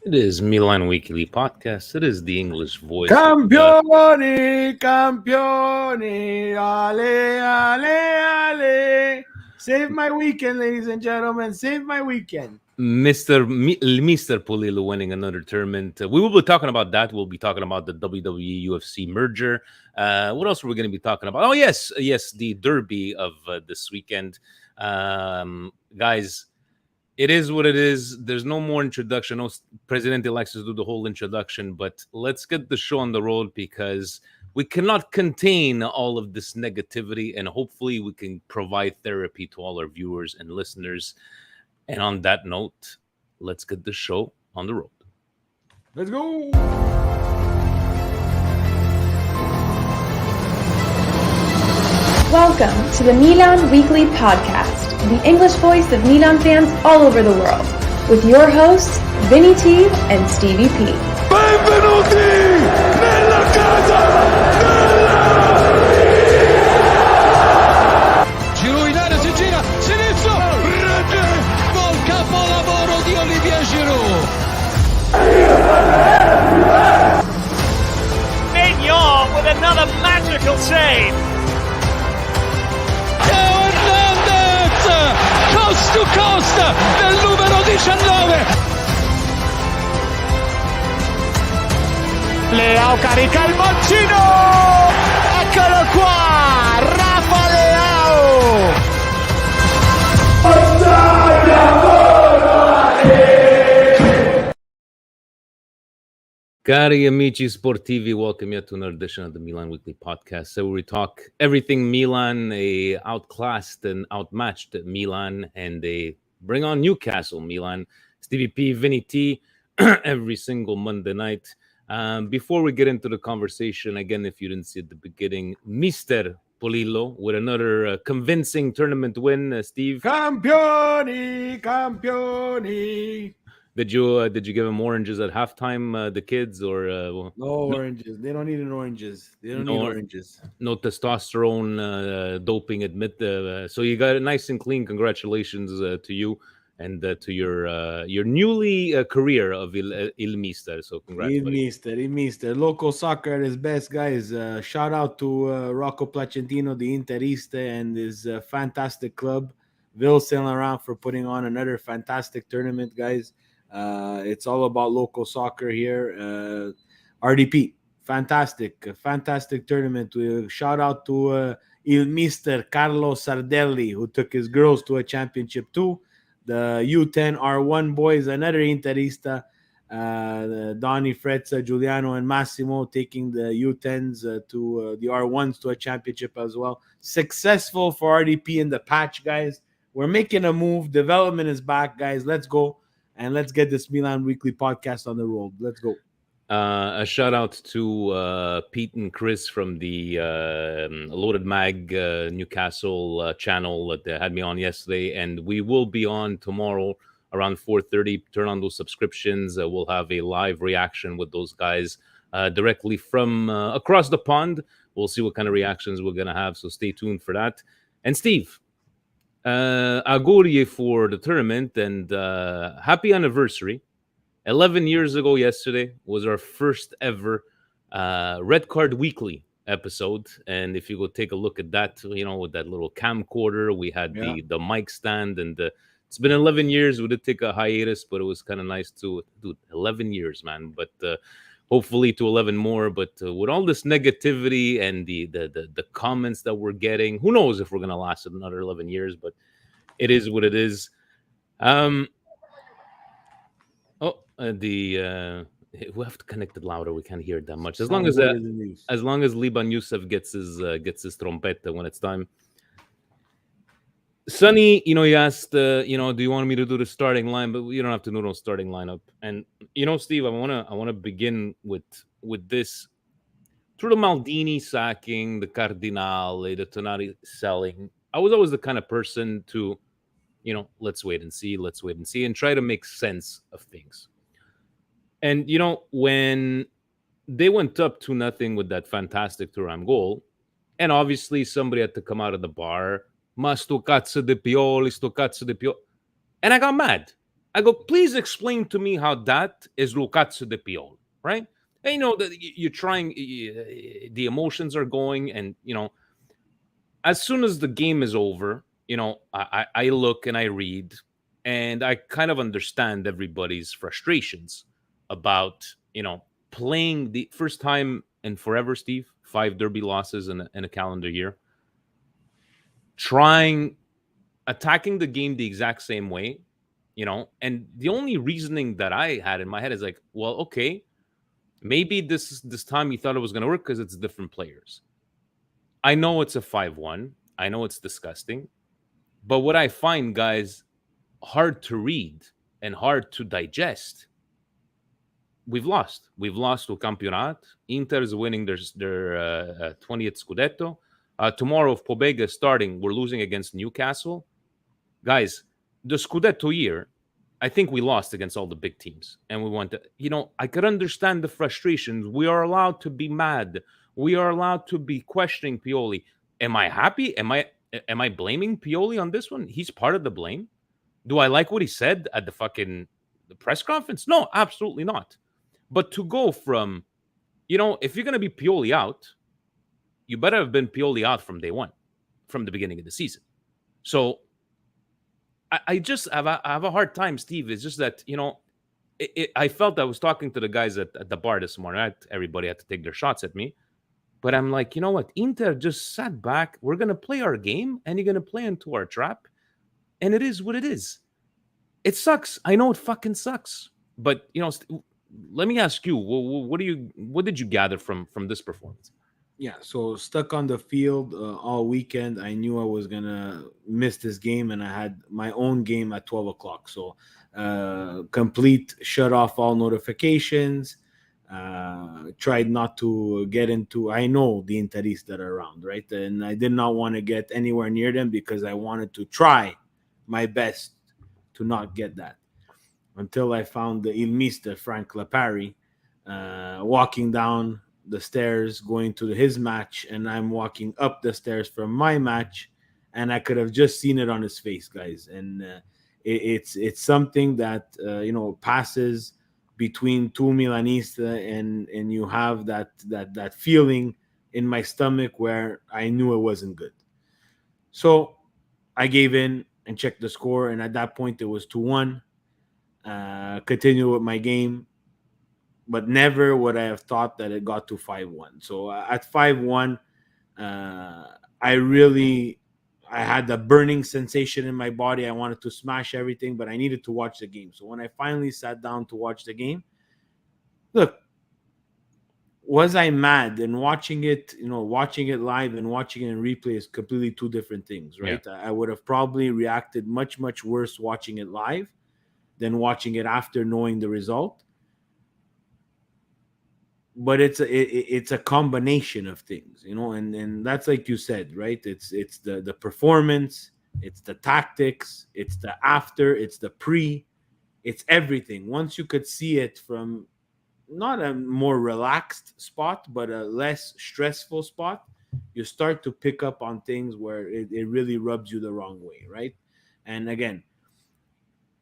It is Milan Weekly Podcast. It is the English voice of Campioni, campioni, ale, ale, ale. Save my weekend, ladies and gentlemen. Save my weekend. Mr. Polillo winning another tournament. We will be talking about that. We'll be talking about the WWE UFC merger. What else are we going to be talking about? Oh, yes, the Derby of this weekend. Guys, it is what it is. There's no more introduction. No president likes to do the whole introduction, but let's get the show on the road because we cannot contain all of this negativity, and hopefully we can provide therapy to all our viewers and listeners. And on that note, let's get the show on the road. Let's go. Welcome to the Milan Weekly Podcast, the English voice of Milan fans all over the world, with your hosts, Vinny Steve and Stevie P. Benvenuti nella casa Giroud in area, si gira, sinistro, rete, gol capolavoro di Olivier Giroud. Mignon with another magical save. Coast to coast del numero 19. Leao carica il mancino. Eccolo qua, Rafa Leao. Cari amici sportivi, welcome yet to another edition of the Milan Weekly Podcast. So we talk everything Milan, a outclassed and outmatched Milan, and they bring on Newcastle Milan. Stevie P, Vinny T, every single Monday night. Before we get into the conversation, again, if you didn't see at the beginning, Mr. Polillo with another convincing tournament win. Steve, Campioni, campioni. did you give them oranges at halftime, the kids, or No oranges. They don't need an oranges. They don't need oranges. no testosterone doping so you got it nice and clean. Congratulations to you and to your newly career of Il Mister. So congrats, Il Mister. Local soccer at his best, guys. Shout out to Rocco Placentino, the Interista, and his fantastic club, Ville Saint Laurent, for putting on another fantastic tournament, guys. It's all about local soccer here. RDP, fantastic tournament. Shout out to Il Mister Carlo Sardelli, who took his girls to a championship too. The U10 R1 boys, another Interista, Donny, Frezza, Giuliano, and Massimo taking the U10s to the R1s to a championship as well. Successful for RDP in the patch, guys. We're making a move. Development is back, guys. Let's go. And let's get this Milan Weekly Podcast on the road. Let's go. A shout out to Pete and Chris from the Loaded Mag Newcastle channel that they had me on yesterday, and we will be on tomorrow around 4:30. Turn on those subscriptions. We'll have a live reaction with those guys directly from across the pond. We'll see what kind of reactions we're gonna have, so stay tuned for that. And Steve, auguri for the tournament and happy anniversary. 11 years ago yesterday was our first ever Red Card Weekly episode, and if you go take a look at that, with that little camcorder, we had the mic stand, and it's been 11 years. We did take a hiatus, but it was kind of nice to do 11 years, man. But hopefully to 11 more. But with all this negativity and the comments that we're getting, who knows if we're going to last another 11 years, but it is what it is. We have to connect it louder. We can't hear it that much. As long as Liban Youssef gets his trompeta when it's time. Sonny, he asked, do you want me to do the starting line? But you don't have to do no starting lineup. And Steve, I wanna begin with this. Through the Maldini sacking, the Cardinale, the Tonali selling, I was always the kind of person to, let's wait and see, and try to make sense of things. And when they went up 2-0 with that fantastic Thuram goal, and obviously somebody had to come out of the bar. Ma sto cazzo di Pioli, sto cazzo di Pioli. And I got mad. I go, please explain to me how that is Lucazzo de Pioli, right? And that you're trying, the emotions are going, and as soon as the game is over, I look and I read, and I kind of understand everybody's frustrations about playing the first time in forever, Steve, 5 derby losses in a calendar year, trying attacking the game the exact same way, and the only reasoning that I had in my head is like, well, okay, maybe this time you thought it was going to work because it's different players. I know it's a 5-1. I know it's disgusting. But what I find, guys, hard to read and hard to digest, we've lost. We've lost to Campionat. Inter is winning their 20th Scudetto. Tomorrow, if Pobega is starting, we're losing against Newcastle. Guys, the Scudetto year, I think we lost against all the big teams. And we want to, I could understand the frustrations. We are allowed to be mad. We are allowed to be questioning Pioli. Am I happy? Am I blaming Pioli on this one? He's part of the blame. Do I like what he said at the press conference? No, absolutely not. But to go from, if you're going to be Pioli out, you better have been Pioli out from day one, from the beginning of the season. So I just have a hard time, Steve. It's just that, I felt I was talking to the guys at the bar this morning. Everybody had to take their shots at me. But I'm like, you know what? Inter just sat back. We're going to play our game, and you're going to play into our trap. And it is what it is. It sucks. I know it fucking sucks. But, let me ask you, what did you gather from this performance? Yeah, so stuck on the field all weekend. I knew I was gonna miss this game, and I had my own game at 12 o'clock. So complete shut off all notifications. Tried not to get into. I know the Interistas that are around, right? And I did not want to get anywhere near them because I wanted to try my best to not get that. Until I found the Il Mister Frank Lapari walking down the stairs going to his match, and I'm walking up the stairs from my match, and I could have just seen it on his face, guys. And it's something that passes between two Milanista, and you have that feeling in my stomach where I knew it wasn't good. So I gave in and checked the score, and at that point it was 2-1. Continue with my game, but never would I have thought that it got to 5-1. So at 5-1, I had the burning sensation in my body. I wanted to smash everything, but I needed to watch the game. So when I finally sat down to watch the game, look, was I mad? And watching it live and watching it in replay is completely two different things, right? Yeah. I would have probably reacted much, much worse watching it live than watching it after knowing the result. But it's a combination of things, and that's like you said, right? It's the performance, it's the tactics, it's the after, it's the pre, it's everything. Once you could see it from not a more relaxed spot, but a less stressful spot, you start to pick up on things where it really rubs you the wrong way, right? And again,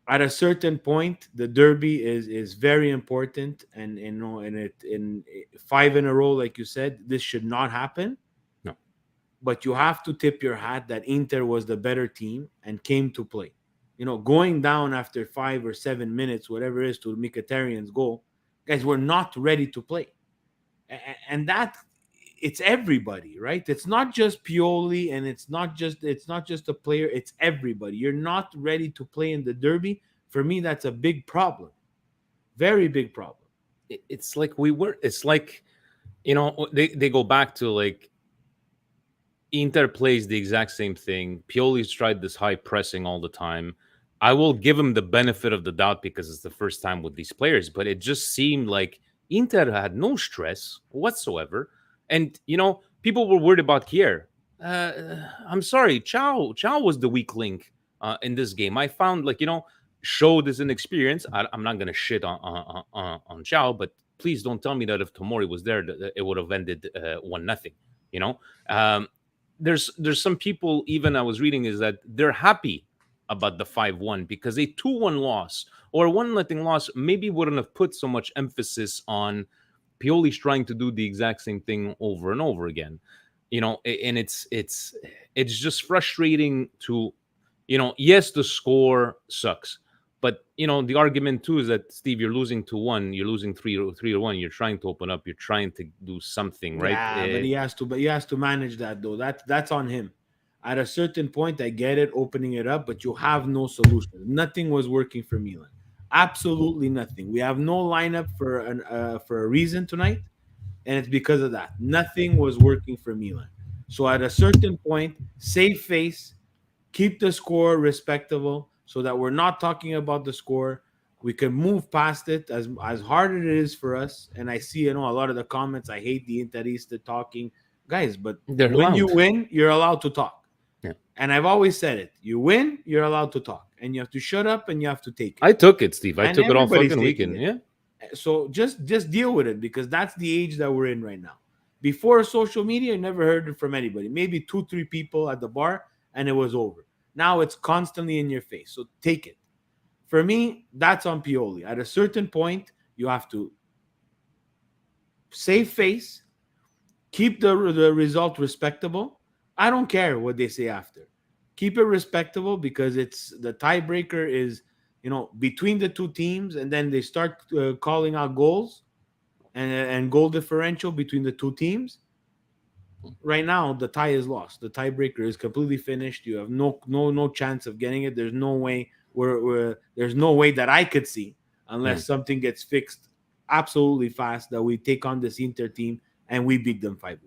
at a certain point, the derby is very important, and in 5 in a row, like you said, this should not happen. No, but you have to tip your hat that Inter was the better team and came to play. Going down after 5 or 7 minutes, whatever it is, to Mkhitaryan's goal, guys, we're not ready to play, and that. It's everybody, right? It's not just Pioli, and it's not just a player. It's everybody. You're not ready to play in the derby. For me, that's a big problem, very big problem. It's like It's like, they go back to like Inter plays the exact same thing. Pioli's tried this high pressing all the time. I will give him the benefit of the doubt because it's the first time with these players, but it just seemed like Inter had no stress whatsoever. And, people were worried about Kier. I'm sorry. Chow was the weak link in this game. I found, showed his inexperience. I'm not going to shit on Chow, but please don't tell me that if Tomori was there, it would have ended 1-0. There's some people, even I was reading, is that they're happy about the 5-1 because a 2-1 loss or one letting loss maybe wouldn't have put so much emphasis on Pioli's trying to do the exact same thing over and over again. And it's just frustrating to, yes, the score sucks, but the argument too is that, Steve, you're losing 2-1, you're losing 3-1, you're trying to open up, you're trying to do something, right? Yeah, but he has to manage that though. That's on him. At a certain point, I get it, opening it up, but you have no solution. Nothing was working for Milan. Absolutely nothing. We have no lineup for a reason tonight, and it's because of that. Nothing was working for Milan. So at a certain point, save face, keep the score respectable, so that we're not talking about the score. We can move past it as hard as it is for us. And I see, a lot of the comments. I hate the Interista talking, guys. But They're when you allowed. win, you're allowed to talk. Yeah. And I've always said it: you win, you're allowed to talk, and you have to shut up and you have to take it. I took it, Steve. I And took it all everybody's fucking taking weekend. it. Yeah. So just deal with it, because that's the age that we're in right now. Before social media, I never heard it from anybody. Maybe 2-3 people at the bar, and it was over. Now it's constantly in your face. So take it. For me, that's on Pioli. At a certain point, you have to save face, keep the result respectable. I don't care what they say after. Keep it respectable, because it's the tiebreaker is, between the two teams, and then they start calling out goals and goal differential between the two teams. Right now, the tie is lost. The tiebreaker is completely finished. You have no chance of getting it. There's no way there's no way that I could see, unless something gets fixed absolutely fast, that we take on this Inter team and we beat them 5-1.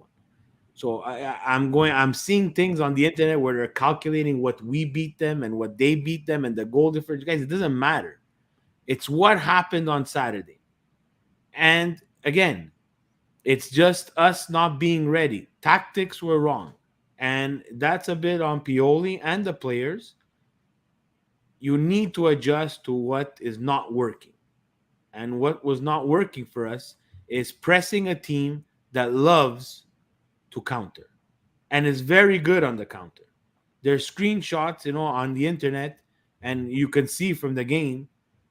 So I'm seeing things on the internet where they're calculating what we beat them and what they beat them and the goal difference. Guys, it doesn't matter. It's what happened on Saturday. And again, it's just us not being ready. Tactics were wrong. And that's a bit on Pioli and the players. You need to adjust to what is not working. And what was not working for us is pressing a team that loves to counter and is very good on the counter. There's screenshots, on the internet, and you can see from the game,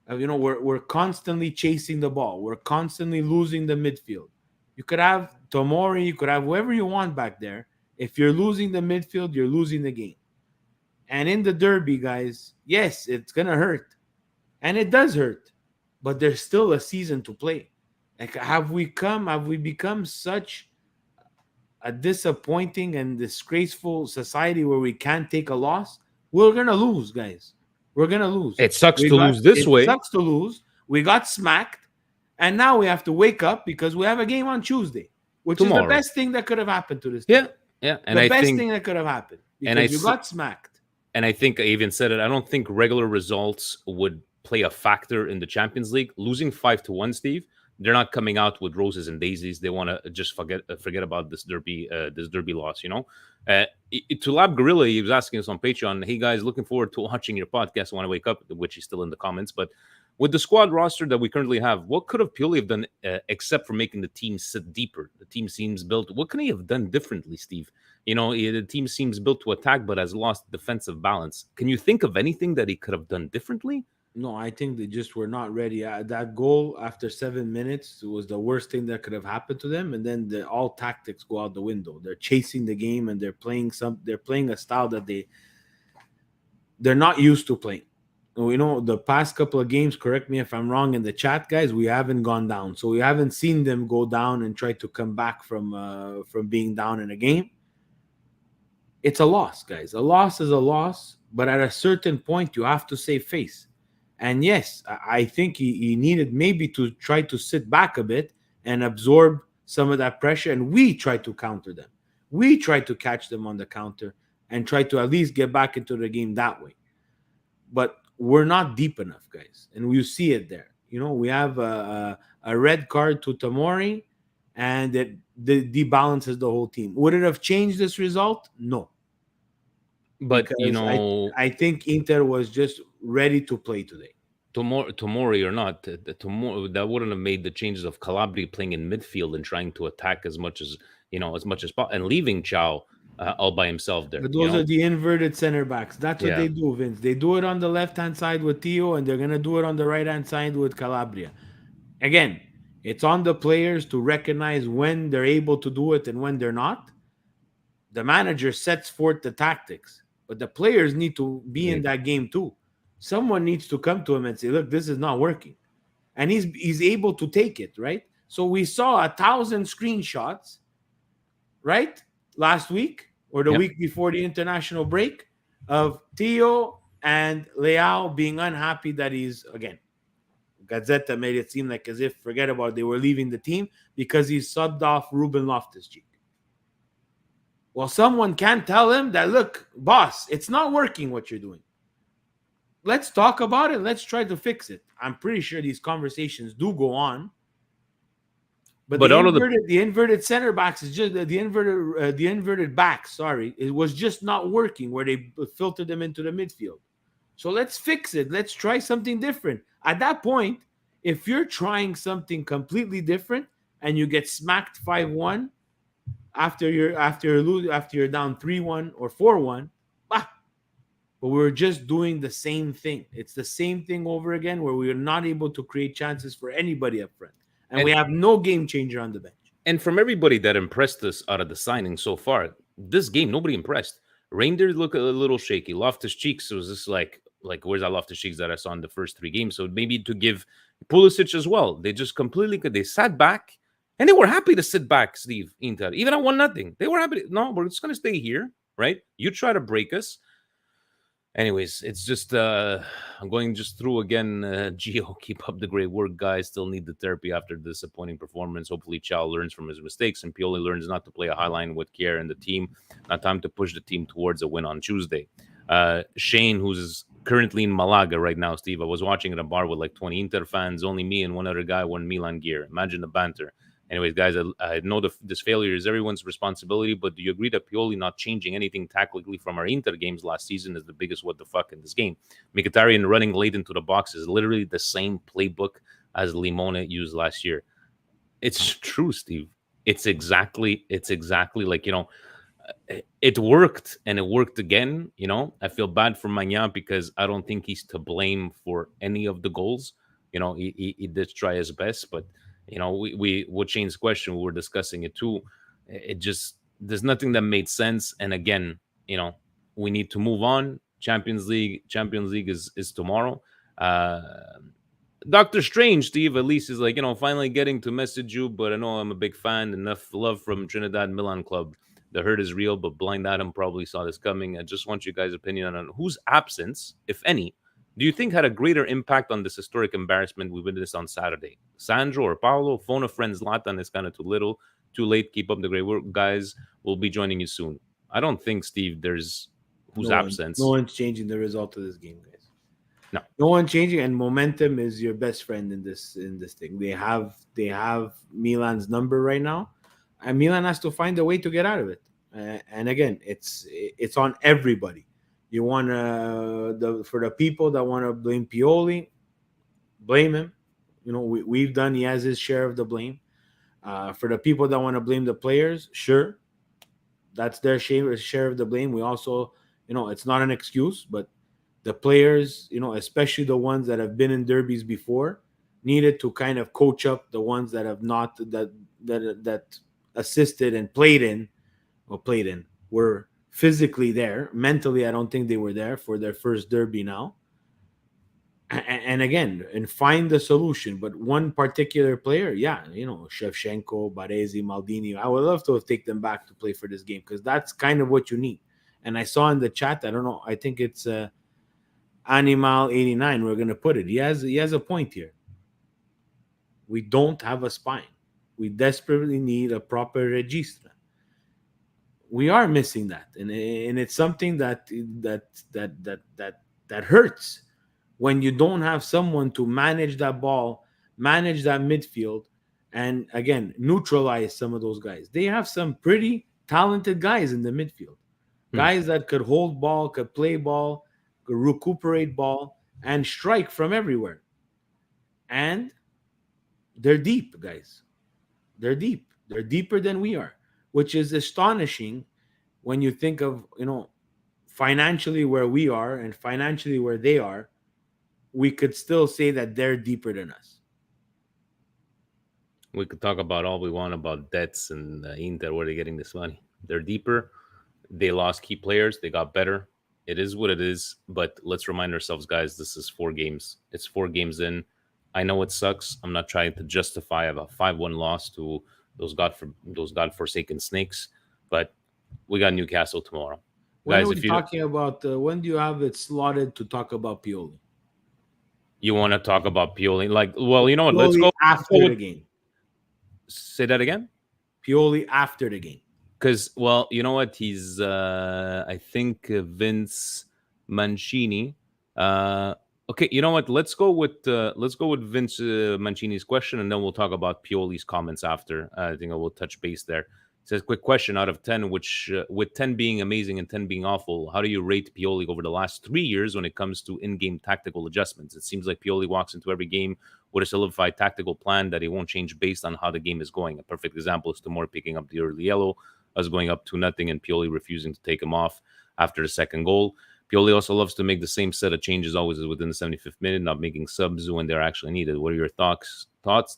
we're constantly chasing the ball. We're constantly losing the midfield. You could have Tomori, you could have whoever you want back there. If you're losing the midfield, you're losing the game. And in the derby, guys, yes, it's going to hurt. And it does hurt. But there's still a season to play. Like, have we become such a disappointing and disgraceful society where we can't take a loss? We're going to lose, guys. We're going to lose. It sucks to lose this way. It sucks to lose. We got smacked. And now we have to wake up because we have a game on Tuesday, which is the best thing that could have happened to this team. Yeah. And the best thing that could have happened, because you got smacked. And I think I even said it. I don't think regular results would play a factor in the Champions League. Losing 5-1, Steve, they're not coming out with roses and daisies. They want to just forget about this derby loss. To Lab Gorilla, he was asking us on Patreon, "Hey guys, looking forward to watching your podcast. I want to wake up," which he's still in the comments. But with the squad roster that we currently have, what could have Pioli have done except for making the team sit deeper? The team seems built. What can he have done differently, Steve? The team seems built to attack, but has lost defensive balance. Can you think of anything that he could have done differently? No, I think they just were not ready. That goal after 7 minutes was the worst thing that could have happened to them. And then all tactics go out the window. They're chasing the game and they're playing a style that they're not used to playing. The past couple of games, correct me if I'm wrong in the chat, guys, we haven't gone down. So we haven't seen them go down and try to come back from being down in a game. It's a loss, guys. A loss is a loss, but at a certain point, you have to save face. And yes, I think he needed maybe to try to sit back a bit and absorb some of that pressure, and we try to counter them. We try to catch them on the counter and try to at least get back into the game that way. But we're not deep enough, guys, and we see it there. We have a red card to Tomori, and it debalances the whole team. Would it have changed this result? No. But because I think Inter was just ready to play today. Tomori or not, that wouldn't have made the changes of Calabria playing in midfield and trying to attack as much as possible, and leaving Chow all by himself there. But those are the inverted center backs. That's what Yeah. they do, Vince. They do it on the left-hand side with Theo, and they're going to do it on the right-hand side with Calabria. Again, it's on the players to recognize when they're able to do it and when they're not. The manager sets forth the tactics, but the players need to be in that game too. Someone needs to come to him and say, look, this is not working. And he's able to take it, right? So we saw 1,000 screenshots, right? Last week or the Yep. week before the international break of Theo and Leao being unhappy that he's, again, Gazzetta made it seem like as if, forget about it, they were leaving the team because he subbed off Ruben Loftus-Cheek. Well, someone can tell him that, look, boss, it's not working what you're doing. Let's talk about it. Let's try to fix it. I'm pretty sure these conversations do go on. But the inverted center backs is just the inverted backs. Sorry, it was just not working where they filtered them into the midfield. So let's fix it. Let's try something different. At that point, if you're trying something completely different and you get smacked 5-1 after you're down 3-1 or 4-1, but we're just doing the same thing. It's the same thing over again where we are not able to create chances for anybody up front. And we have no game changer on the bench. And from everybody that impressed us out of the signing so far, this game, nobody impressed. Reindeer look a little shaky. Loftus-Cheeks was just like where's that Loftus-Cheeks that I saw in the first 3 games? So maybe to give Pulisic as well. They just they sat back and they were happy to sit back, Steve, Inter. Even at 1-0. They were happy. No, we're just going to stay here, right? You try to break us. Anyways, it's just I'm going just through again. Gio, keep up the great work, guys. Still need the therapy after the disappointing performance. Hopefully, Chow learns from his mistakes and Pioli learns not to play a high line with care in the team. Not time to push the team towards a win on Tuesday. Shane, who's currently in Malaga right now, Steve. I was watching at a bar with like 20 Inter fans. Only me and one other guy wore Milan gear. Imagine the banter. Anyways, guys, I know this failure is everyone's responsibility, but do you agree that Pioli not changing anything tactically from our Inter games last season is the biggest what the fuck in this game? Mkhitaryan running late into the box is literally the same playbook as Limone used last year. It's true, Steve. It's exactly like, it worked and it worked again. I feel bad for Magnan because I don't think he's to blame for any of the goals. He did try his best, but we with Shane's question, we were discussing it too. It just, there's nothing that made sense. And again, we need to move on. Champions League is tomorrow. Doctor Strange, Steve, at least is like, finally getting to message you, but I know I'm a big fan. Enough love from Trinidad Milan Club. The hurt is real, but Blind Adam probably saw this coming. I just want you guys' opinion on whose absence, if any, do you think had a greater impact on this historic embarrassment we witnessed on Saturday? Sandro or Paolo? Phone a friend. Zlatan is kind of too little, too late. Keep up the great work, guys. We'll be joining you soon. I don't think, Steve, there's whose absence. No one's changing the result of this game, guys. No one changing, and momentum is your best friend in this thing. They have Milan's number right now, and Milan has to find a way to get out of it. And again, it's on everybody. You want for the people that want to blame Pioli, blame him. We've done. He has his share of the blame. For the people that want to blame the players, sure, that's their share of the blame. We also, it's not an excuse, but the players, especially the ones that have been in derbies before, needed to kind of coach up the ones that have not that assisted and played in, were physically there. Mentally, I don't think they were there for their first derby now. And again, find the solution. But one particular player, Shevchenko, Baresi, Maldini, I would love to take them back to play for this game because that's kind of what you need. And I saw in the chat, I don't know, I think it's Animal89, we're going to put it. He has a point here. We don't have a spine. We desperately need a proper registra. We are missing that, and it's something that hurts when you don't have someone to manage that ball, manage that midfield, and again neutralize some of those guys. They have some pretty talented guys in the midfield, guys that could hold ball, could play ball, could recuperate ball, and strike from everywhere. And they're deep, guys. They're deep. They're deeper than we are, which is astonishing when you think of, financially where we are and financially where they are, we could still say that they're deeper than us. We could talk about all we want about debts and Inter, where they're getting this money. They're deeper. They lost key players. They got better. It is what it is. But let's remind ourselves, guys, this is 4 games. It's 4 games in. I know it sucks. I'm not trying to justify a 5-1 loss to those godforsaken snakes. But we got Newcastle tomorrow. When Guys, are if we talking about? When do you have it slotted to talk about Pioli? you want to talk about Pioli, well, you know what? Pioli after the game. Say that again. Pioli after the game. Because, well, you know what? He's, I think, Vince Mancini. Okay, you know what? Let's go with Vince Mancini's question, and then we'll talk about Pioli's comments after. I think I will touch base there. It says, quick question: out of 10, which with 10 being amazing and 10 being awful, how do you rate Pioli over the last 3 years when it comes to in-game tactical adjustments? It seems like Pioli walks into every game with a solidified tactical plan that he won't change based on how the game is going. A perfect example is Tomori picking up the early yellow, us going up 2-0, and Pioli refusing to take him off after the second goal. Pioli also loves to make the same set of changes always within the 75th minute, not making subs when they're actually needed. What are your thoughts?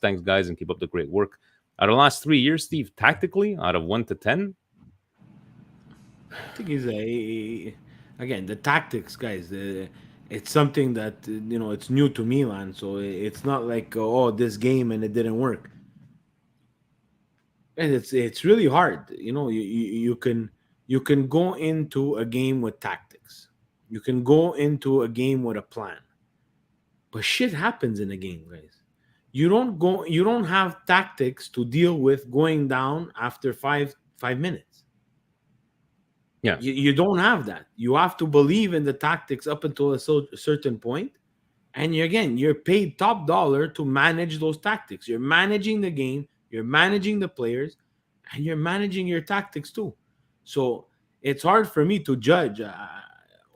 Thanks, guys, and keep up the great work. Out of the last 3 years, Steve, tactically, out of 1 to 10? I think he's again, the tactics, guys. It's something that, it's new to Milan, so it's not like, this game and it didn't work. And it's really hard. You can go into a game with tactics. You can go into a game with a plan. But shit happens in a game, guys. You don't have tactics to deal with going down after five minutes. Yeah. You don't have that. You have to believe in the tactics up until a certain point. And you're paid top dollar to manage those tactics. You're managing the game, you're managing the players, and you're managing your tactics too. So it's hard for me to judge.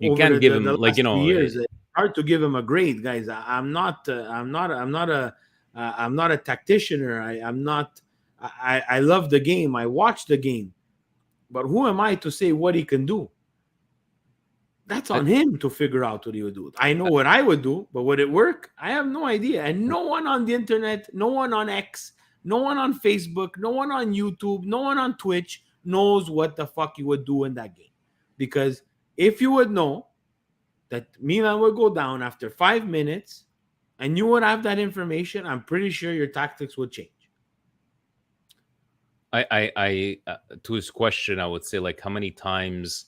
You can't give him, like, 3 years. It's hard to give him a grade, guys. I'm not a tactician, or I'm not. I love the game. I watch the game, but who am I to say what he can do? That's on him to figure out what he would do. I know what I would do, but would it work? I have no idea. And no one on the internet, no one on X, no one on Facebook, no one on YouTube, no one on Twitch knows what the fuck you would do in that game. Because if you would know that Milan would go down after 5 minutes and you would have that information, I'm pretty sure your tactics would change. I to his question, I would say, like, how many times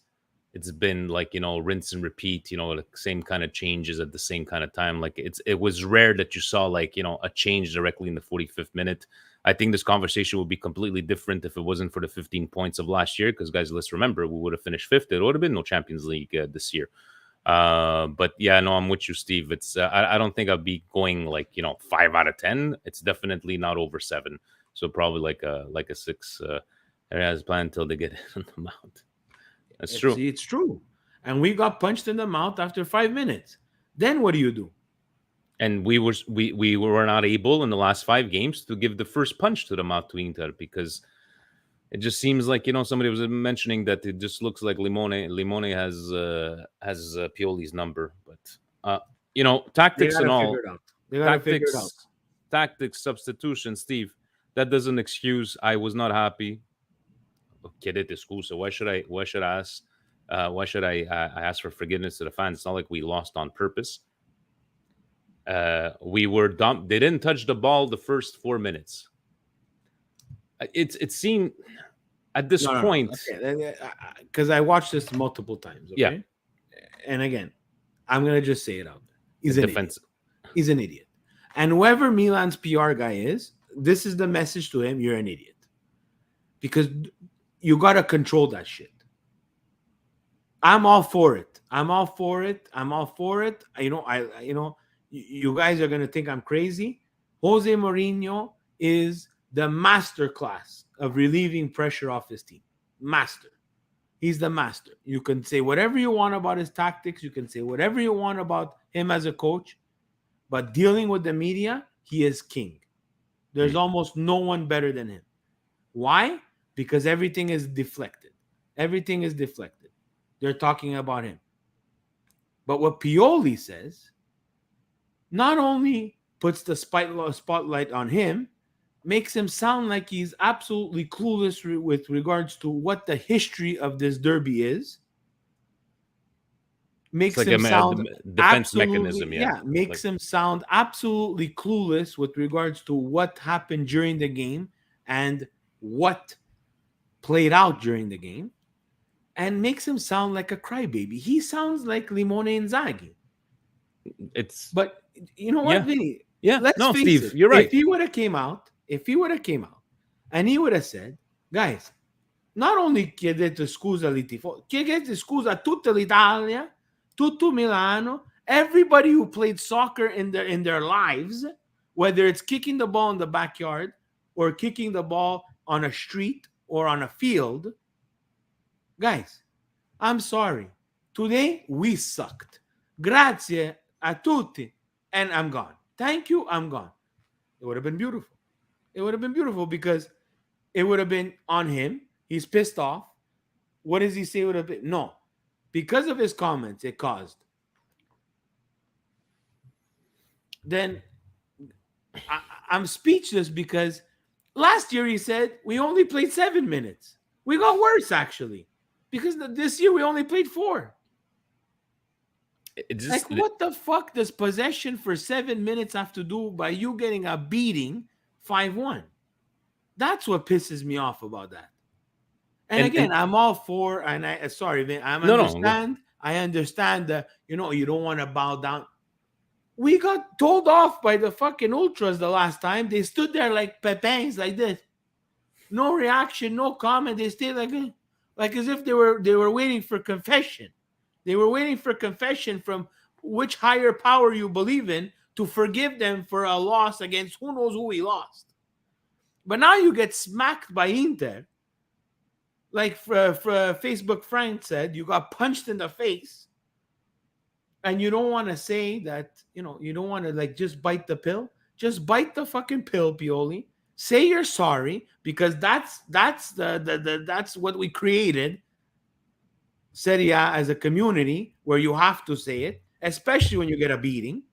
it's been, like, rinse and repeat, the same kind of changes at the same kind of time. Like, it was rare that you saw, like, a change directly in the 45th minute. I think this conversation would be completely different if it wasn't for the 15 points of last year. Because, guys, let's remember, we would have finished 5th. It would have been no Champions League this year. But yeah, no, I'm with you, Steve. It's I don't think I'd be going, like, 5 out of 10. It's definitely not over 7. So probably like a 6. Has planned until they get in the mouth. That's true. It's true. And we got punched in the mouth after 5 minutes. Then what do you do? And we were not able in the last 5 games to give the first punch to the mouth to Inter, because it just seems like, somebody was mentioning that it just looks like Limone has Pioli's number. But tactics and all. They gotta figure it out. Tactics, substitution, Steve. That doesn't excuse. I was not happy. Chiedete scusa. Why should I ask? Why should I ask for forgiveness to the fans? It's not like we lost on purpose. We were dumb. They didn't touch the ball the first 4 minutes. It seemed at this point, because I watched this multiple times. Okay? Yeah. And again, I'm gonna just say it out there. He's an idiot. He's an idiot. And whoever Milan's PR guy is, this is the message to him: you're an idiot. Because you gotta control that shit. I'm all for it. You guys are gonna think I'm crazy. Jose Mourinho is the masterclass of relieving pressure off his team. Master. He's the master. You can say whatever you want about his tactics. You can say whatever you want about him as a coach. But dealing with the media, he is king. There's almost no one better than him. Why? Because everything is deflected. Everything is deflected. They're talking about him. But what Pioli says not only puts the spotlight on him, makes him sound like he's absolutely clueless with regards to what the history of this derby is. Makes It's like him sound defense absolutely, mechanism. yeah, makes him sound absolutely clueless with regards to what happened during the game and what played out during the game, and makes him sound like a crybaby. He sounds like Limone Inzaghi. It's But you know what, yeah, Vinny? yeah. Let's No, face Steve, it. you're right. If he would have came out, and he would have said, guys, not only chiedete scusa ai tifosi, chiedete scusa a tutta l'Italia, tutto Milano, everybody who played soccer in their lives, whether it's kicking the ball in the backyard or kicking the ball on a street or on a field. Guys, I'm sorry. Today we sucked. Grazie a tutti. And I'm gone. Thank you, I'm gone. It would have been beautiful. It would have been beautiful because it would have been on him. He's pissed off. What does he say would have been? No. Because of his comments, it caused. Then I'm speechless because last year he said we only played 7 minutes. We got worse, actually. Because this year we only played 4. It just, Like, what the fuck does possession for 7 minutes have to do by you getting a beating 5-1? That's what pisses me off about that. And again, I'm all for, and I sorry, Vin, I understand that, you don't want to bow down. We got told off by the fucking ultras the last time. They stood there like pepins like this. No reaction, no comment. They stayed like as if they were waiting for confession. They were waiting for confession from which higher power you believe in to forgive them for a loss against who knows who we lost. But now you get smacked by Inter. Like Facebook Frank said, you got punched in the face. And you don't want to say that, you don't want to just bite the pill. Just bite the fucking pill, Pioli. Say you're sorry, because that's what we created. Serie A as a community where you have to say it, especially when you get a beating,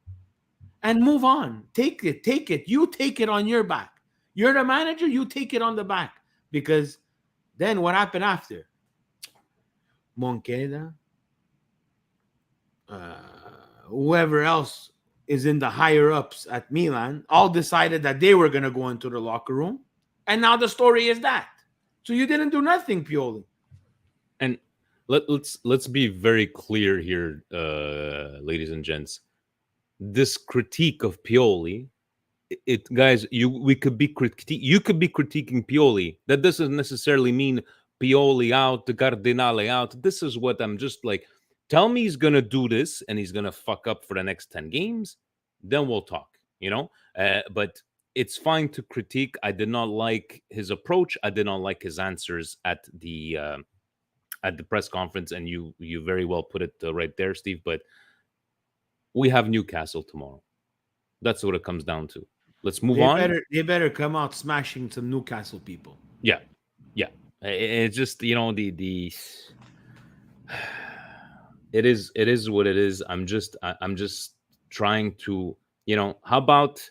and move on. Take it. You take it on your back. You're the manager. You take it on the back, because then what happened after? Monqueda, whoever else is in the higher ups at Milan, all decided that they were going to go into the locker room, and now the story is that. So you didn't do nothing, Pioli. And let's be very clear here, ladies and gents. This critique of Pioli, guys, you could be critiquing Pioli. That doesn't necessarily mean Pioli out, the Cardinale out. This is what I'm just like. Tell me he's gonna do this and he's gonna fuck up for the next 10 games, then we'll talk. But it's fine to critique. I did not like his approach. I did not like his answers at the press conference, and you very well put it right there, Steve. But we have Newcastle tomorrow. That's what it comes down to. Let's move on. They better come out smashing some Newcastle people. Yeah. It's just the it is what it is. I'm just trying to how about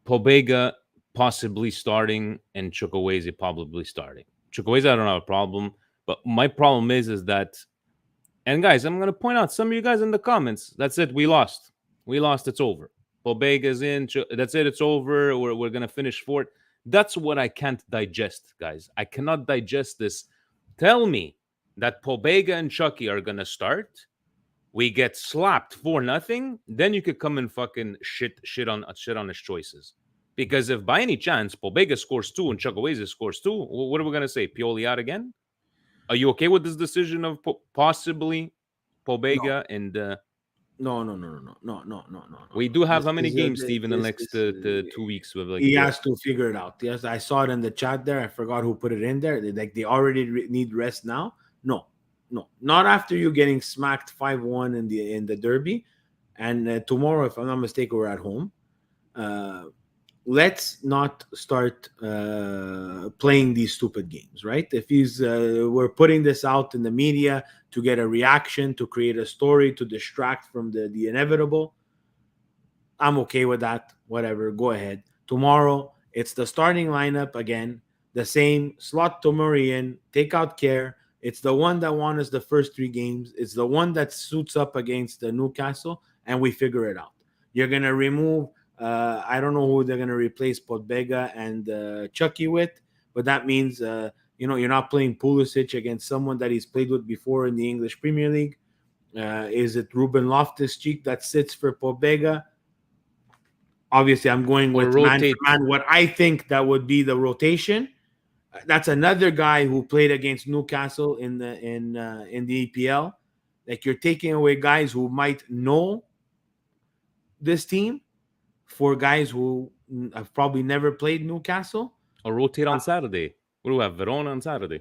Pobega possibly starting and Chukwueze probably starting. Chukwueze, I don't have a problem. But my problem is that, and guys, I'm going to point out some of you guys in the comments. That's it. We lost. It's over. Pobega's in. That's it. It's over. We're going to finish fourth. That's what I can't digest, guys. I cannot digest this. Tell me that Pobega and Chucky are going to start. We get slapped 4-0. Then you could come and fucking shit on his choices. Because if by any chance Pobega scores 2 and Chukwueze scores 2, what are we going to say? Pioli out again? Are you okay with this decision of possibly Pobega and? No. We do have how many games, Steve, in the next 2 weeks? With he has to figure it out. Yes, I saw it in the chat there. I forgot who put it in there. They already need rest now. No, not after you getting smacked 5-1 in the derby, and tomorrow, if I'm not mistaken, we're at home. let's not start playing these stupid games, right? If we're putting this out in the media to get a reaction, to create a story, to distract from the inevitable, I'm okay with that. Whatever, go ahead. Tomorrow, it's the starting lineup again. The same slot Tomori in, take out Care. It's the one that won us the first three games. It's the one that suits up against the Newcastle, and we figure it out. You're gonna remove. I don't know who they're gonna replace Podbega and Chucky with, but that means you're not playing Pulisic against someone that he's played with before in the English Premier League. Is it Ruben Loftus-Cheek that sits for Podbega? Obviously, I'm going Or with man rotate. for man. What I think that would be the rotation. That's another guy who played against Newcastle in the EPL. Like, you're taking away guys who might know this team for guys who have probably never played Newcastle. Or rotate on Saturday. What do we have? Verona on Saturday.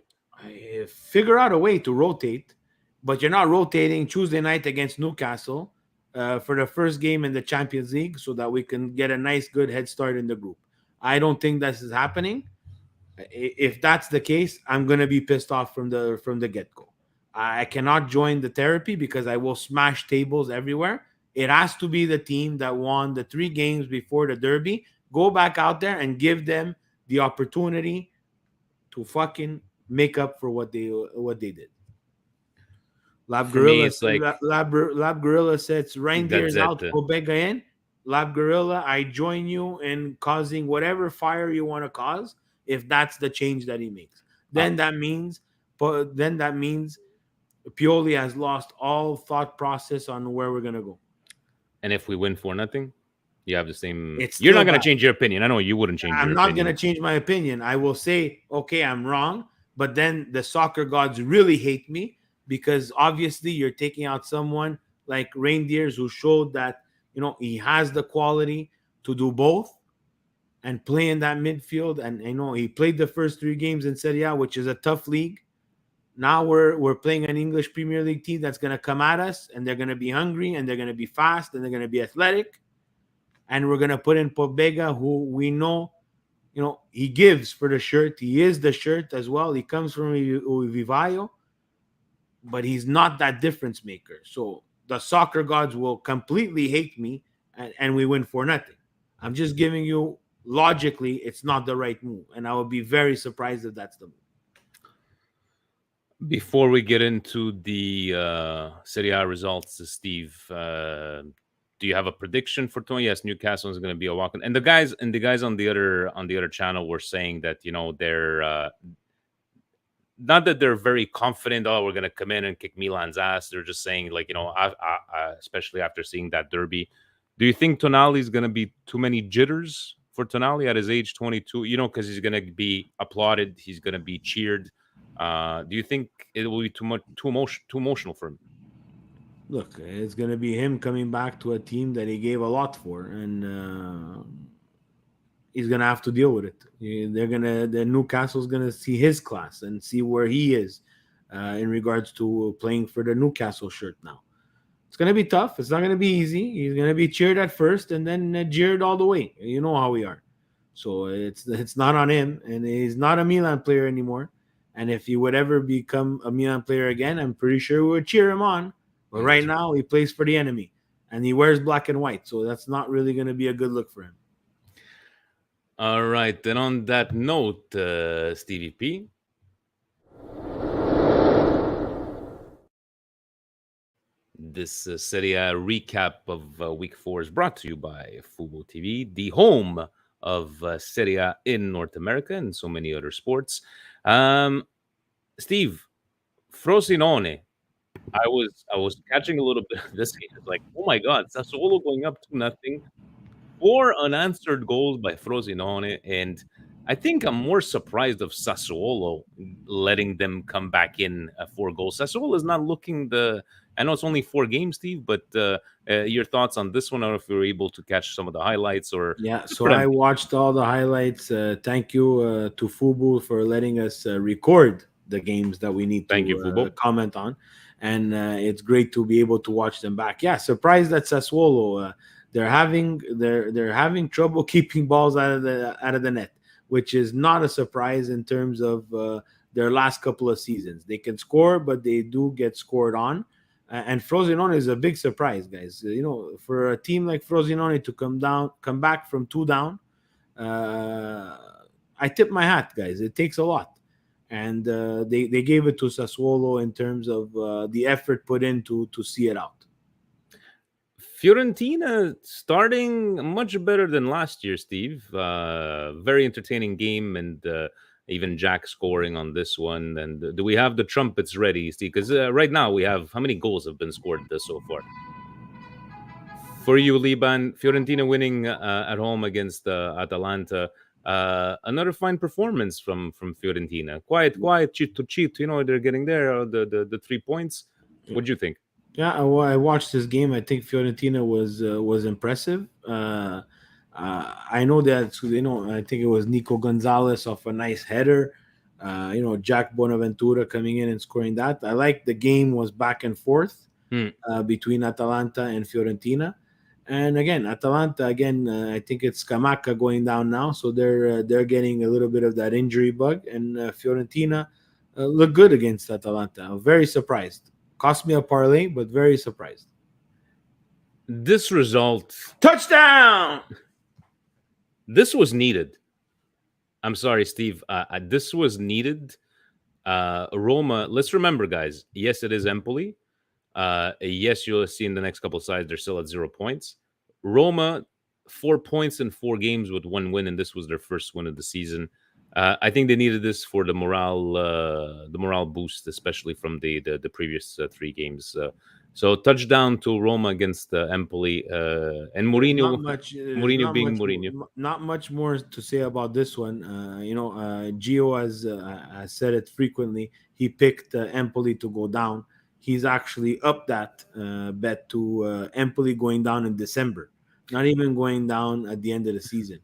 Figure out a way to rotate, but you're not rotating Tuesday night against Newcastle for the first game in the Champions League so that we can get a nice, good head start in the group. I don't think this is happening. If that's the case, I'm gonna be pissed off from the get go. I cannot join the therapy because I will smash tables everywhere. It has to be the team that won the three games before the derby. Go back out there and give them the opportunity to fucking make up for what they did. For me, it's like Lab Gorilla sets reindeers out, Gazzetta. Pobega in. Lab Gorilla, I join you in causing whatever fire you want to cause. If that's the change that he makes, then that means Pioli has lost all thought process on where we're gonna go. And if we win 4-0, you have the same. It's You're not still going to bad. change your opinion. I know you wouldn't change I'm your not opinion. gonna change my opinion. I will say, okay, I'm wrong, but then the soccer gods really hate me because obviously you're taking out someone like Reindeers who showed that he has the quality to do both and play in that midfield. And he played the first three games in Serie A, which is a tough league. Now we're playing an English Premier League team that's gonna come at us, and they're gonna be hungry, and they're gonna be fast, and they're gonna be athletic. And we're gonna put in Pobega, who we know, he gives for the shirt. He is the shirt as well. He comes from Vivaio, but he's not that difference maker. So the soccer gods will completely hate me, and we win 4-0. I'm just giving you logically, it's not the right move, and I would be very surprised if that's the move. Before we get into the Serie A results, Steve, do you have a prediction for tomorrow? Yes, Newcastle is going to be a walk. And the guys on the other channel were saying that they're not that they're very confident. Oh, we're going to come in and kick Milan's ass. They're just saying especially after seeing that derby. Do you think Tonali's going to be too many jitters for Tonali at his age 22? Because he's going to be applauded. He's going to be cheered. Do you think it will be too emotional for him? Look, it's going to be him coming back to a team that he gave a lot for, and he's going to have to deal with it. The Newcastle's going to see his class and see where he is in regards to playing for the Newcastle shirt now. It's going to be tough. It's not going to be easy. He's going to be cheered at first and then jeered all the way. You know how we are. So it's not on him, and he's not a Milan player anymore. And if he would ever become a Milan player again, I'm pretty sure we would cheer him on. But right now, he plays for the enemy, and he wears black and white. So that's not really going to be a good look for him. All right. Then on that note, Stevie P. This Serie A recap of Week 4 is brought to you by Fubo TV, the home of Serie A in North America and so many other sports. Steve, Frosinone. I was catching a little bit of this game. It's like, oh my God, Sassuolo going up 2-0. 4 unanswered goals by Frosinone, and I think I'm more surprised of Sassuolo letting them come back in 4 goals. Sassuolo is not looking I know it's only 4 games, Steve, but your thoughts on this one? I don't know if you were able to catch some of the highlights or. Yeah, so I watched all the highlights. Thank you to Fubu for letting us record the games that we need to comment on. And it's great to be able to watch them back. Yeah, surprised that Sassuolo they're having trouble keeping balls out of the net, which is not a surprise in terms of their last couple of seasons. They can score, but they do get scored on. And Frosinone is a big surprise, guys. For a team like Frosinone to come back from two down, uh, I tip my hat, guys. It takes a lot, and they gave it to Sassuolo in terms of the effort put in to see it out. Fiorentina starting much better than last year, Steve. Very entertaining game, and even Jack scoring on this one. And do we have the trumpets ready, Steve? Because right now we have how many goals have been scored so far? For you, Liban, Fiorentina winning at home against Atalanta. Another fine performance from Fiorentina. Quiet, cheat to cheat. They're getting there. The 3 points. What do you think? Yeah, I watched this game. I think Fiorentina was impressive. I know that I think it was Nico Gonzalez off a nice header. Jack Bonaventura coming in and scoring that. I like the game was back and forth Hmm. between Atalanta and Fiorentina. And again, Atalanta again. I think it's Scamacca going down now, so they're getting a little bit of that injury bug. And Fiorentina look good against Atalanta. I'm very surprised. Cost me a parlay, but very surprised. This result, Touchdown! this was needed. I'm sorry, Steve. This was needed. Roma, let's remember, guys. Yes, it is Empoli. Yes, you'll see in the next couple of sides, they're still at 0 points. Roma, 4 points in 4 games with 1 win, and this was their first win of the season. I think they needed this for the morale boost, especially from the previous 3 games. So touchdown to Roma against Empoli, and Mourinho. Mourinho being Mourinho. Not much more to say about this one. Gio has said it frequently. He picked Empoli to go down. He's actually up that bet to Empoli going down in December, not even going down at the end of the season.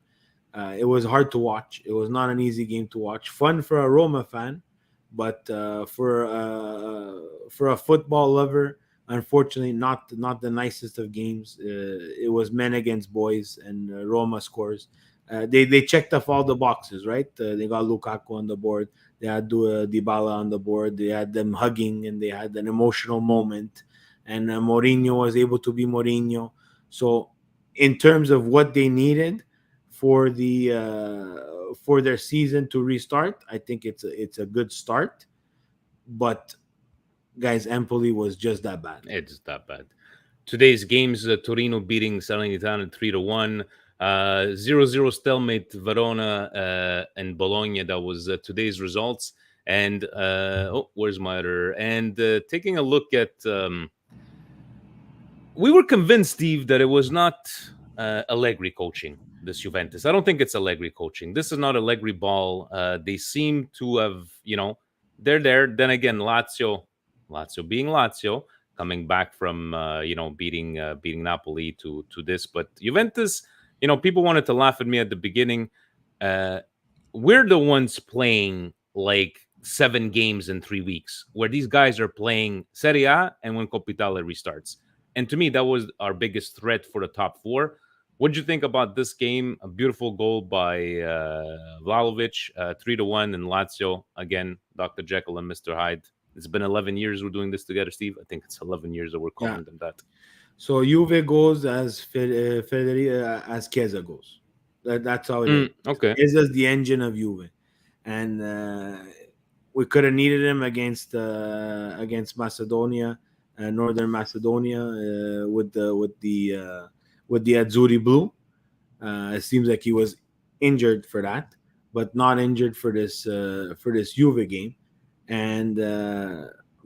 It was hard to watch. It was not an easy game to watch. Fun for a Roma fan, but for a football lover, unfortunately, not the nicest of games. It was men against boys, and Roma scores. They checked off all the boxes, right? They got Lukaku on the board. They had Dybala on the board. They had them hugging, and they had an emotional moment. And Mourinho was able to be Mourinho. So, in terms of what they needed for their season to restart, I think it's a good start. But guys, Empoli was just that bad. It's that bad. Today's games: Torino beating Salernitana 3-1. 0-0 stalemate Verona and Bologna. That was today's results. And where's my other? And taking a look at, we were convinced, Steve, that it was not Allegri coaching this Juventus. I don't think it's Allegri coaching. This is not Allegri ball. They seem to have, they're there. Then again, Lazio being Lazio, coming back from beating Napoli to this, but Juventus. People wanted to laugh at me at the beginning. We're the ones playing like 7 games in 3 weeks, where these guys are playing Serie A and when Coppa restarts. And to me, that was our biggest threat for the top 4. What did you think about this game? A beautiful goal by Vlahovic, 3-1, and Lazio again, Dr. Jekyll and Mr. Hyde. It's been 11 years we're doing this together, Steve. I think it's 11 years that we're calling them that. So Juve goes as as Chiesa goes. That's how it is. Okay. Chiesa's the engine of Juve, and we could have needed him against Macedonia, Northern Macedonia, with the Azzurri Blue. It seems like he was injured for that, but not injured for this Juve game, and.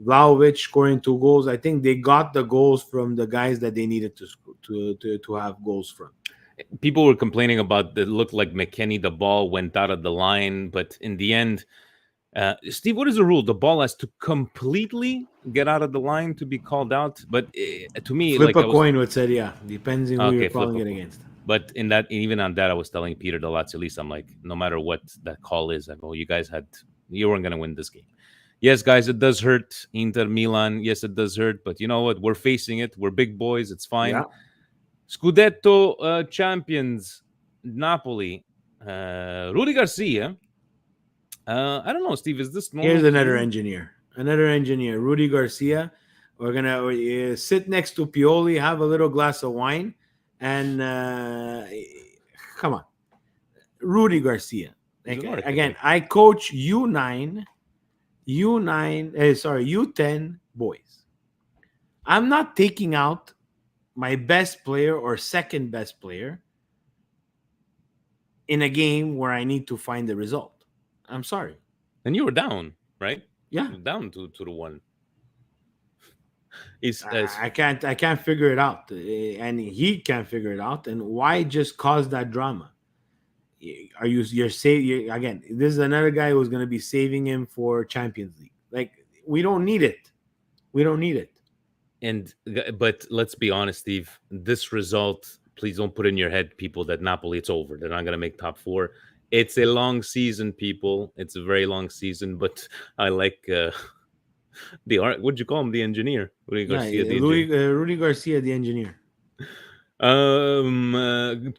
Vlahovic scoring 2 goals. I think they got the goals from the guys that they needed to have goals from. People were complaining about it looked like McKennie, the ball went out of the line, but in the end, Steve, what is the rule? The ball has to completely get out of the line to be called out. But to me, flip a coin with Serie A. Depends on who you're calling it against. But even on that, I was telling Peter the Lazio, I'm like, no matter what that call is, I go, you weren't going to win this game. Yes, guys, it does hurt. Inter Milan, yes, it does hurt. But you know what? We're facing it. We're big boys. It's fine. Scudetto champions Napoli, Rudy Garcia. I don't know, Steve. Is this normal Here's to another you? engineer. Another engineer, Rudy Garcia. We're gonna sit next to Pioli, have a little glass of wine, and come on, Rudy Garcia. He's Like an again, architect. I coach U10 boys. I'm not taking out my best player or second best player in a game where I need to find the result. I'm sorry. And you were down, right? Yeah, Down to the one. He's I can't figure it out, and he can't figure it out. And why just cause that drama? Are you're again? This is another guy who's going to be saving him for Champions League. Like we don't need it. We don't need it. but let's be honest, Steve. This result, please don't put in your head, people, that Napoli it's over. They're not gonna make top four. It's a long season, people. It's a very long season. But I like the art. What'd you call him? The engineer, Rudy Yeah, Garcia, the engineer. Rudy Garcia, the engineer.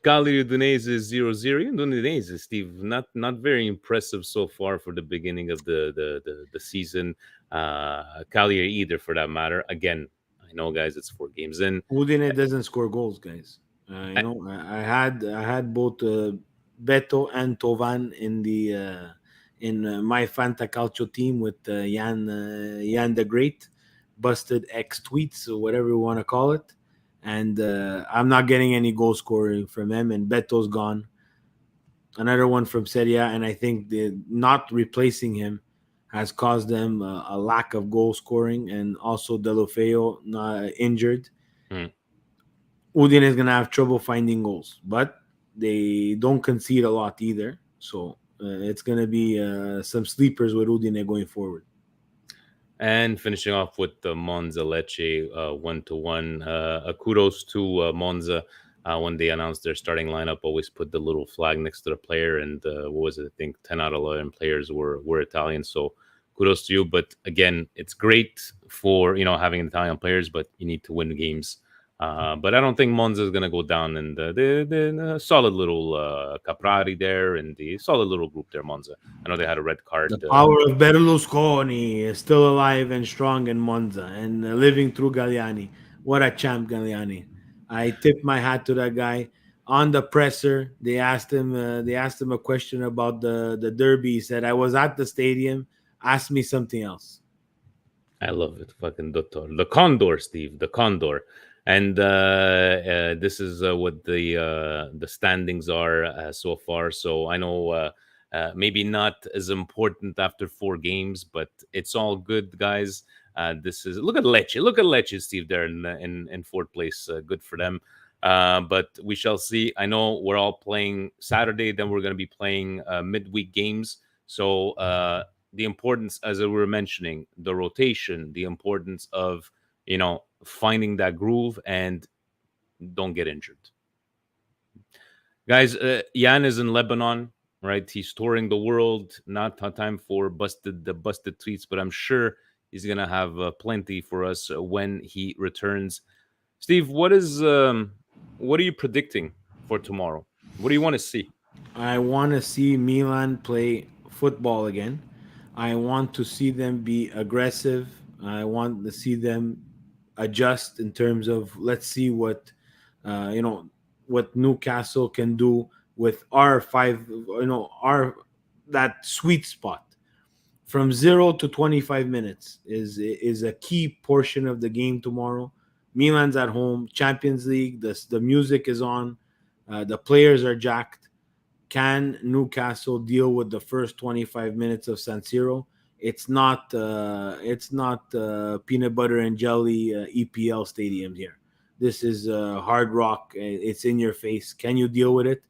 Cagliari Udinese 0-0. Even Udinese, Steve, not very impressive so far for the beginning of the season. Cagliari either, for that matter. Again, I know, guys, it's 4 games in. Udine doesn't score goals, guys. I- I had both Beto and Tovan in my Fanta Calcio team with Jan the Great, busted X tweets or whatever you want to call it, and I'm not getting any goal scoring from him. And Beto's gone. Another one from Serie A, and I think the not replacing him has caused them a lack of goal scoring, and also Delofeo injured. Hmm. Udine is gonna have trouble finding goals, but they don't concede a lot either. So it's gonna be some sleepers with Udine going forward. And finishing off with the Monza Lecce 1-1. Kudos to Monza. When they announced their starting lineup, always put the little flag next to the player. And what was it? I think 10 out of 11 players were Italian. So kudos to you. But again, it's great for having Italian players, but you need to win games. But I don't think Monza is going to go down. And the solid little Caprari there, and the solid little group there, Monza. I know they had a red card. The power of Berlusconi is still alive and strong in Monza and living through Galliani. What a champ, Galliani! I tip my hat to that guy. On the presser, they asked him. They asked him a question about the derby. He said, "I was at the stadium. Ask me something else." I love it, fucking Dottor. The Condor, Steve, the Condor. And this is what the standings are so far. So I know maybe not as important after 4 games, but it's all good, guys. This is look at Lecce, Steve, there in fourth place. Good for them. But we shall see. I know we're all playing Saturday. Then we're going to be playing midweek games. So the importance, as we were mentioning, the rotation, the importance of finding that groove and don't get injured. Guys, Jan is in Lebanon, right? He's touring the world. Not time for busted tweets, but I'm sure he's gonna have plenty for us when he returns. Steve, what are you predicting for tomorrow? What do you want to see? I want to see Milan play football again. I want to see them be aggressive. I want to see them adjust in terms of let's see uh, you know what Newcastle can do with our five. Our that sweet spot from 0 to 25 minutes is a key portion of the game tomorrow. Milan's at home, Champions League. The music is on. The players are jacked. Can Newcastle deal with the first 25 minutes of San Siro? It's not peanut butter and jelly EPL stadium here. This is hard rock. It's in your face. Can you deal with it?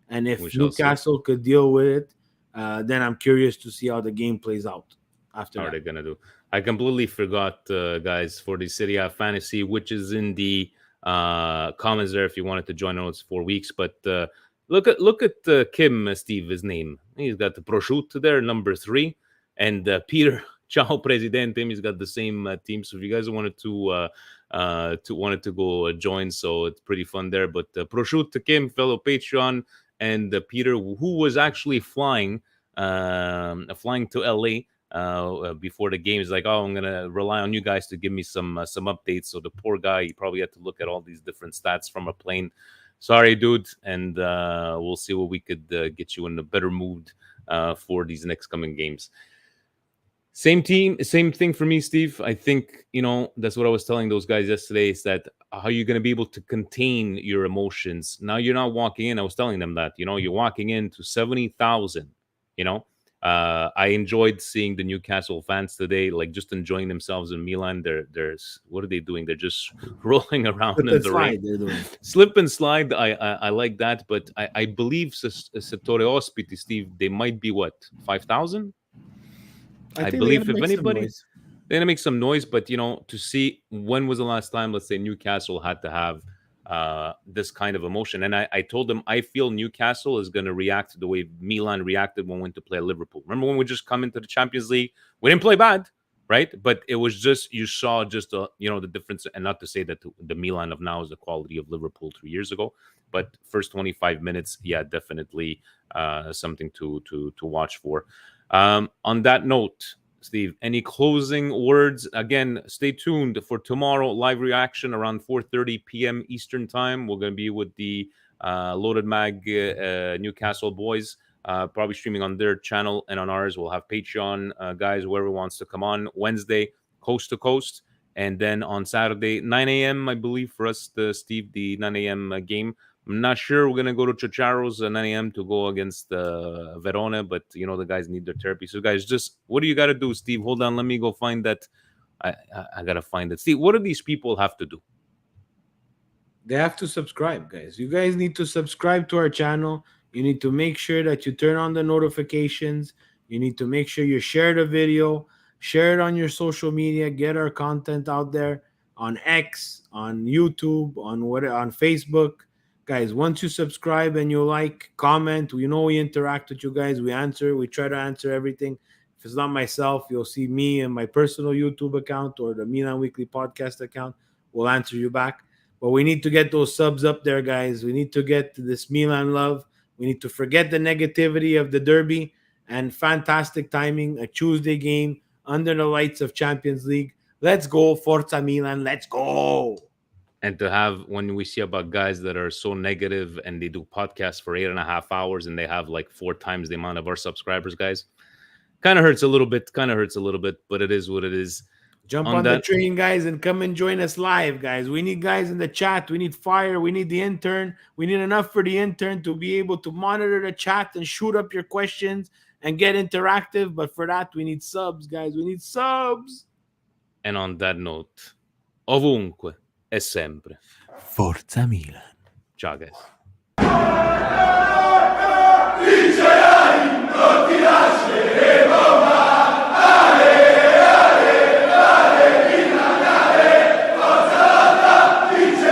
And We if shall see. Newcastle could deal with it, then I'm curious to see how the game plays out after How are that. they gonna do? I completely forgot, guys, for the Serie A fantasy, which is in the comments there if you wanted to join us 4 weeks. But look at Kim, Steve, his name. He's got the prosciutto there, number 3, and Peter Ciao Presidente. He's got the same team. So if you guys wanted to go join, so it's pretty fun there. But prosciutto Kim, fellow Patreon, and Peter, who was actually flying to LA before the game, is like, oh, I'm gonna rely on you guys to give me some updates. So the poor guy, he probably had to look at all these different stats from a plane. Sorry, dude, and we'll see what we could get you in a better mood for these next coming games. Same team, same thing for me, Steve. I think, that's what I was telling those guys yesterday, is that how you're going to be able to contain your emotions. Now you're not walking in. I was telling them that, you're walking into 70,000, I enjoyed seeing the Newcastle fans today, like just enjoying themselves in Milan. They're what are they doing? They're just rolling around in the rain. They're doing. Slip and slide. I like that, but I believe Settore Ospiti, Steve, they might be what, 5,000? I believe if anybody, they're gonna make some noise, but to see when was the last time, let's say, Newcastle had to have this kind of emotion. And I told them I feel Newcastle is gonna react the way Milan reacted when we went to play Liverpool. Remember when we just come into the Champions League? We didn't play bad, right? But it was just, you saw just the difference. And not to say that the Milan of now is the quality of Liverpool 3 years ago, but first 25 minutes, yeah, definitely something to watch for. On that note, Steve, any closing words? Again, stay tuned for tomorrow, live reaction around 4:30 p.m. Eastern time. We're going to be with the Loaded Mag Newcastle boys, probably streaming on their channel and on ours. We'll have Patreon guys, whoever wants to come on. Wednesday, coast to coast. And then on Saturday, 9 a.m., I believe, for us, Steve, the 9 a.m. game. I'm not sure we're going to go to Ciociaro's at 9 a.m. to go against Verona, but, the guys need their therapy. So, guys, just what do you got to do, Steve? Hold on. Let me go find that. I got to find it. Steve, what do these people have to do? They have to subscribe, guys. You guys need to subscribe to our channel. You need to make sure that you turn on the notifications. You need to make sure you share the video, share it on your social media, get our content out there on X, on YouTube, on Facebook. Guys, once you subscribe and you like, comment, we interact with you guys. We try to answer everything. If it's not myself, you'll see me and my personal YouTube account or the Milan Weekly Podcast account. We'll answer you back. But we need to get those subs up there, guys. We need to get this Milan love. We need to forget the negativity of the derby, and fantastic timing, a Tuesday game under the lights of Champions League. Let's go, Forza Milan. Let's go. And to have, when we see about guys that are so negative and they do podcasts for 8.5 hours and they have like 4 times the amount of our subscribers, guys, kind of hurts a little bit, but it is what it is. Jump on the train, guys, and come and join us live, guys. We need guys in the chat. We need fire. We need the intern. We need enough for the intern to be able to monitor the chat and shoot up your questions and get interactive. But for that, we need subs, guys. We need subs. And on that note, ovunque e sempre, Forza Milan. Ciao, guys.